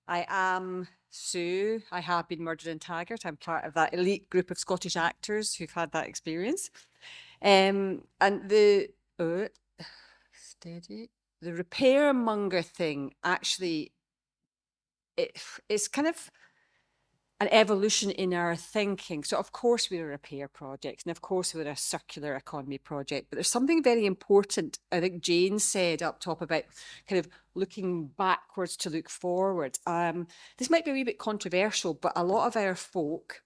I am Sue. I have been murdered and taggart. I'm part of that elite group of Scottish actors who've had that experience. And steady, the repairmonger thing actually, it's kind of an evolution in our thinking. So, of course, we're a repair project, and of course, we're a circular economy project. But there's something very important, I think Jane said up top about kind of looking backwards to look forward. This might be a wee bit controversial, but a lot of our folk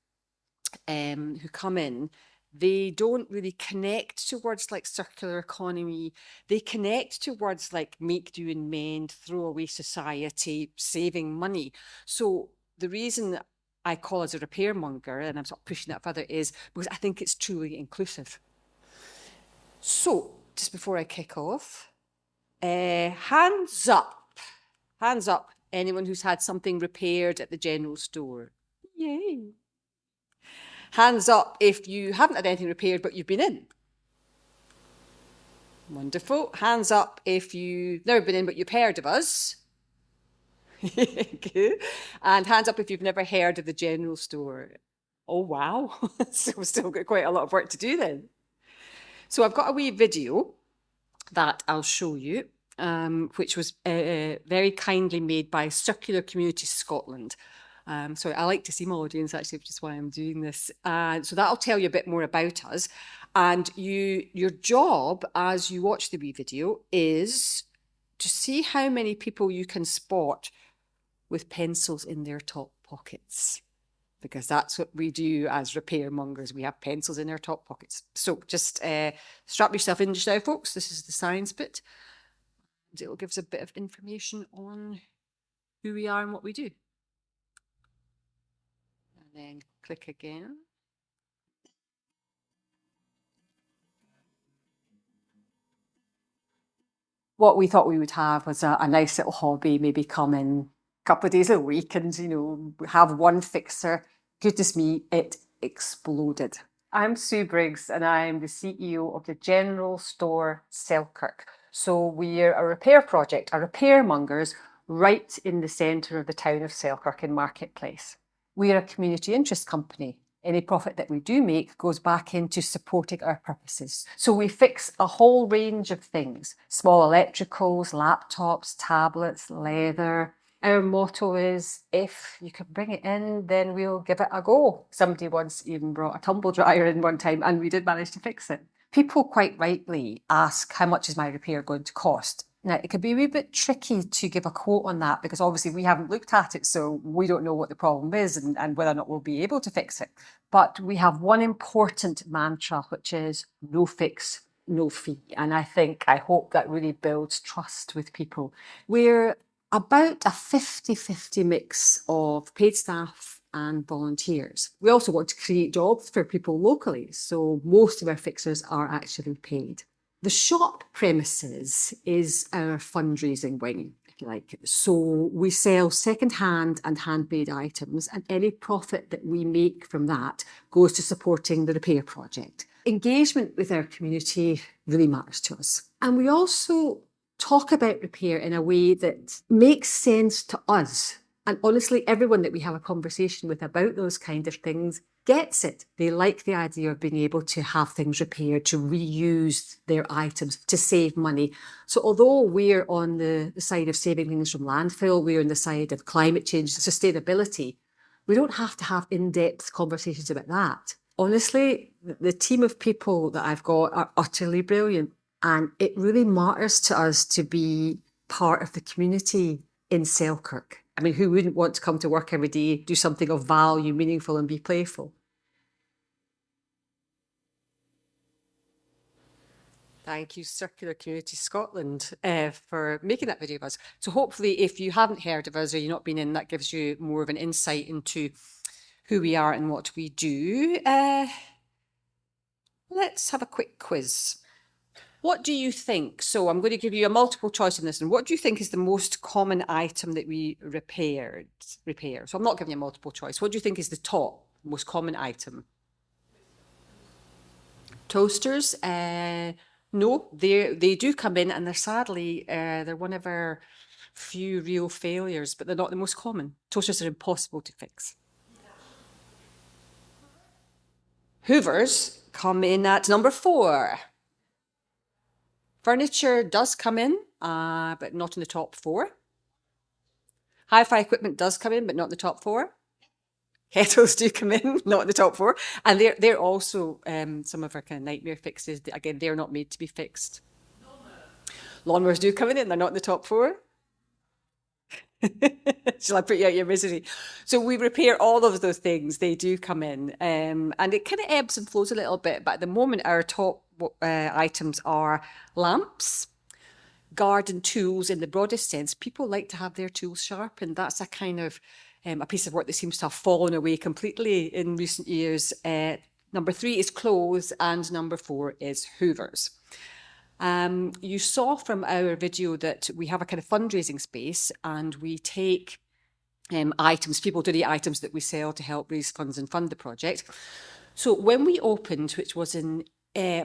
who come in, they don't really connect to words like circular economy. They connect to words like make, do, and mend, throw away society, saving money. So the reason I call us a repairmonger, and I'm sort of pushing that further, is because I think it's truly inclusive. So just before I kick off, hands up. Hands up, anyone who's had something repaired at the general store. Yay. Hands up if you haven't had anything repaired, but you've been in. Wonderful. Hands up if you've never been in, but you've heard of us. Good. And hands up if you've never heard of the general store. Oh, wow. So we've still got quite a lot of work to do then. So I've got a wee video that I'll show you, which was very kindly made by Circular Community Scotland. So I like to see my audience, actually, which is why I'm doing this. So that'll tell you a bit more about us. And your job as you watch the wee video is to see how many people you can spot with pencils in their top pockets, because that's what we do as repairmongers. We have pencils in our top pockets. So just strap yourself in just now, folks. This is the science bit. It'll give us a bit of information on who we are and what we do. And then click again. What we thought we would have was a nice little hobby, maybe come in a couple of days a week and, have one fixer. Goodness me, it exploded. I'm Sue Briggs and I'm the CEO of the General Store Selkirk. So we're a repair project, a repairmongers right in the centre of the town of Selkirk in Marketplace. We're a community interest company. Any profit that we do make goes back into supporting our purposes. So we fix a whole range of things: small electricals, laptops, tablets, leather. Our motto is, if you can bring it in, then we'll give it a go. Somebody once even brought a tumble dryer in one time and we did manage to fix it. People quite rightly ask, how much is my repair going to cost? Now, it could be a wee bit tricky to give a quote on that because obviously we haven't looked at it, so we don't know what the problem is and whether or not we'll be able to fix it. But we have one important mantra, which is no fix, no fee. And I hope that really builds trust with people. We're about a 50-50 mix of paid staff and volunteers. We also want to create jobs for people locally, so most of our fixers are actually paid. The shop premises is our fundraising wing, if you like. So we sell second-hand and handmade items, and any profit that we make from that goes to supporting the repair project. Engagement with our community really matters to us. And we also talk about repair in a way that makes sense to us. And honestly, everyone that we have a conversation with about those kind of things gets it. They like the idea of being able to have things repaired, to reuse their items, to save money. So although we're on the side of saving things from landfill, we're on the side of climate change, sustainability, we don't have to have in-depth conversations about that. Honestly, the team of people that I've got are utterly brilliant. And it really matters to us to be part of the community in Selkirk. I mean, who wouldn't want to come to work every day, do something of value, meaningful, and be playful? Thank you, Circular Community Scotland, for making that video of us. So hopefully, if you haven't heard of us or you've not been in, that gives you more of an insight into who we are and what we do. Let's have a quick quiz. What do you think? So I'm going to give you a multiple choice on this one. What do you think is the most common item that we repair? So I'm not giving you a multiple choice. What do you think is the top most common item? Toasters? No, they do come in, and they're sadly they're one of our few real failures, but they're not the most common. Toasters are impossible to fix. Hoovers come in at number 4. Furniture does come in, but not in the top 4. Hi-fi equipment does come in, but not in the top 4. Kettles do come in, not in the top 4. And they're also some of our kind of nightmare fixes. Again, they're not made to be fixed. Lawnmowers do come in and they're not in the top 4. Shall I put you out your misery? So we repair all of those things. They do come in. And it kind of ebbs and flows a little bit. But at the moment, our top items are lamps, garden tools in the broadest sense. People like to have their tools sharpened. That's a kind of a piece of work that seems to have fallen away completely in recent years. Number 3 is clothes and number 4 is hoovers. You saw from our video that we have a kind of fundraising space and we take items, people donate items that we sell to help raise funds and fund the project. So when we opened, which was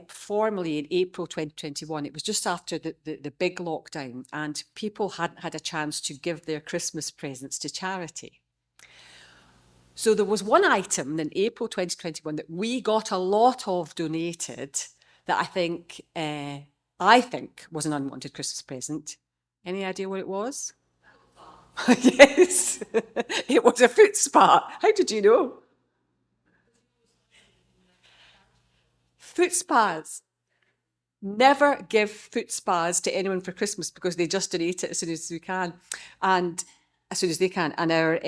formally in April 2021, it was just after the big lockdown and people hadn't had a chance to give their Christmas presents to charity. So there was one item in April 2021 that we got a lot of donated that I think was an unwanted Christmas present. Any idea what it was? Yes, it was a foot spa. How did you know? Foot spas. Never give foot spas to anyone for Christmas because they just donate it as soon as we can, and as soon as they can. And our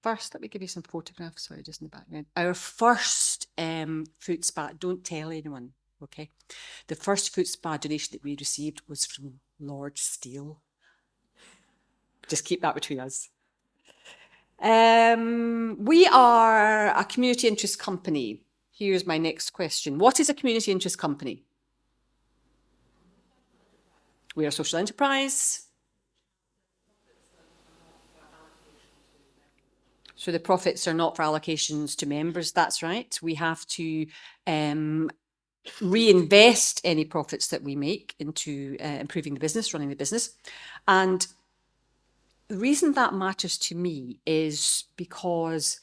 first, let me give you some photographs. Sorry, just in the background. Our first foot spa. Don't tell anyone. Okay, the first foot spa donation that we received was from Lord Steele. Just keep that between us. We are a community interest company. Here's my next question. What is a community interest company? We're a social enterprise. So the profits are not for allocations to members. That's right. We have to reinvest any profits that we make into improving the business, running the business. And the reason that matters to me is because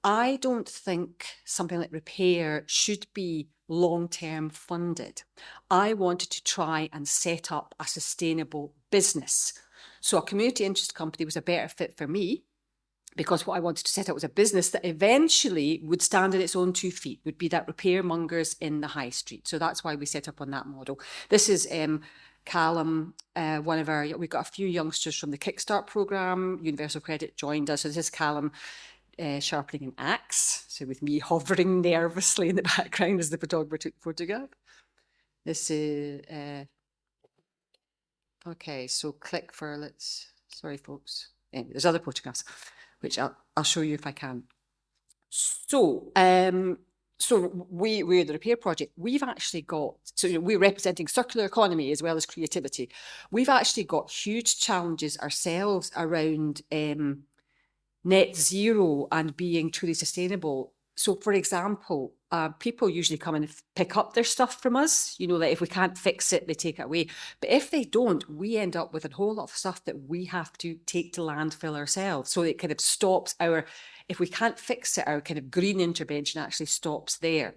I don't think something like repair should be long-term funded. I wanted to try and set up a sustainable business. So a community interest company was a better fit for me because what I wanted to set up was a business that eventually would stand on its own 2 feet, would be that repairmongers in the high street. So that's why we set up on that model. This is Callum, we've got a few youngsters from the Kickstart programme. Universal Credit joined us. So this is Callum sharpening an axe. So with me hovering nervously in the background as the photographer took the photograph. This is, okay, so click for, sorry folks. Anyway, there's other photographs, which I'll show you if I can. So, we're the repair project. We've actually got, we're representing circular economy as well as creativity. We've actually got huge challenges ourselves around net zero and being truly sustainable. So, for example, people usually come and pick up their stuff from us. You know, like if we can't fix it, they take it away. But if they don't, we end up with a whole lot of stuff that we have to take to landfill ourselves. So it kind of stops if we can't fix it, our kind of green intervention actually stops there.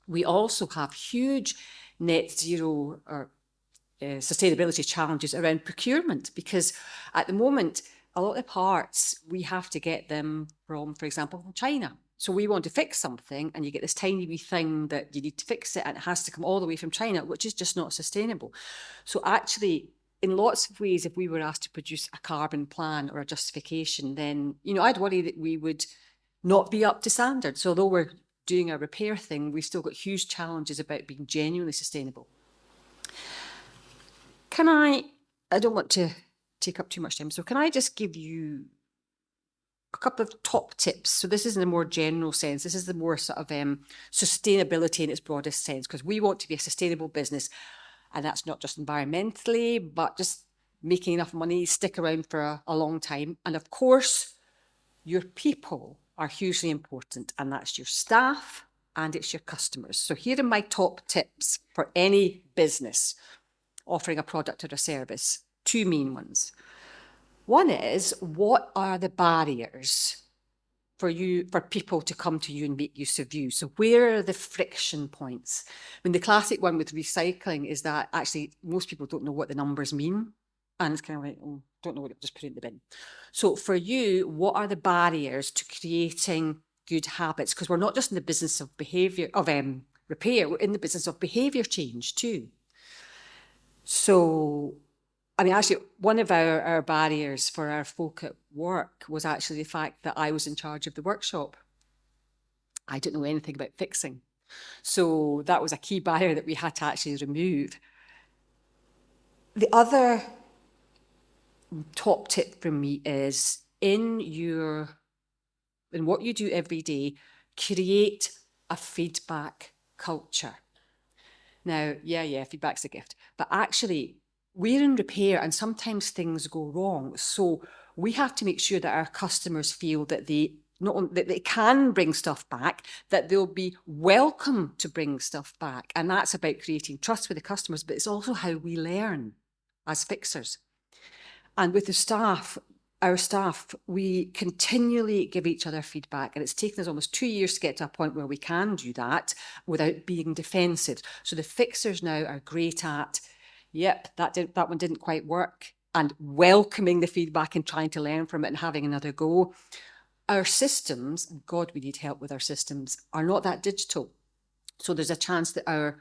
We also have huge net zero or sustainability challenges around procurement because at the moment, a lot of the parts, we have to get them from, for example, from China. So we want to fix something and you get this tiny wee thing that you need to fix it and it has to come all the way from China, which is just not sustainable. So actually, in lots of ways, if we were asked to produce a carbon plan or a justification, then, you know, I'd worry that we would not be up to standard. So although we're doing a repair thing, we've still got huge challenges about being genuinely sustainable. I don't want to take up too much time. So can I just give you a couple of top tips? So this is in a more general sense. This is the more sort of sustainability in its broadest sense, because we want to be a sustainable business. And that's not just environmentally, but just making enough money, stick around for a long time. And of course, your people are hugely important, and that's your staff and it's your customers. So here are my top tips for any business offering a product or a service. two main ones. One is, what are the barriers for people to come to you and make use of you? So where are the friction points? I mean, the classic one with recycling is that actually most people don't know what the numbers mean. And it's kind of like, oh, don't know what, just put it in the bin. So for you, what are the barriers to creating good habits? Because we're not just in the business of behaviour, of repair, we're in the business of behaviour change too. So, I mean, actually, one of our barriers for our folk at work was actually the fact that I was in charge of the workshop. I didn't know anything about fixing. So that was a key barrier that we had to actually remove. The other top tip from me is in what you do every day, create a feedback culture. Now, yeah, feedback's a gift, but actually we're in repair and sometimes things go wrong. So we have to make sure that our customers feel that they can bring stuff back, that they'll be welcome to bring stuff back. And that's about creating trust with the customers, but it's also how we learn as fixers. And with the staff, our staff, we continually give each other feedback, and it's taken us almost 2 years to get to a point where we can do that without being defensive. So the fixers now are great at, yep, that one didn't quite work, and welcoming the feedback and trying to learn from it and having another go. Our systems, and God, we need help with our systems, are not that digital. So there's a chance that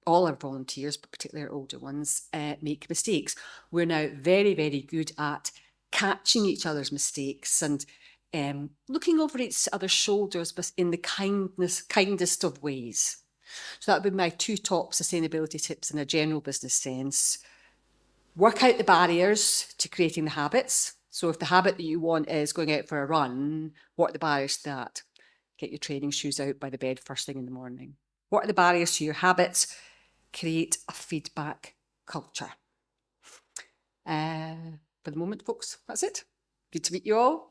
all our volunteers, but particularly our older ones, make mistakes. We're now very, very good at catching each other's mistakes and looking over each other's shoulders, but in the kindest of ways. So that would be my two top sustainability tips in a general business sense. Work out the barriers to creating the habits. So if the habit that you want is going out for a run, what are the barriers to that? Get your training shoes out by the bed first thing in the morning. What are the barriers to your habits? Create a feedback culture. For the moment, folks, that's it. Good to meet you all.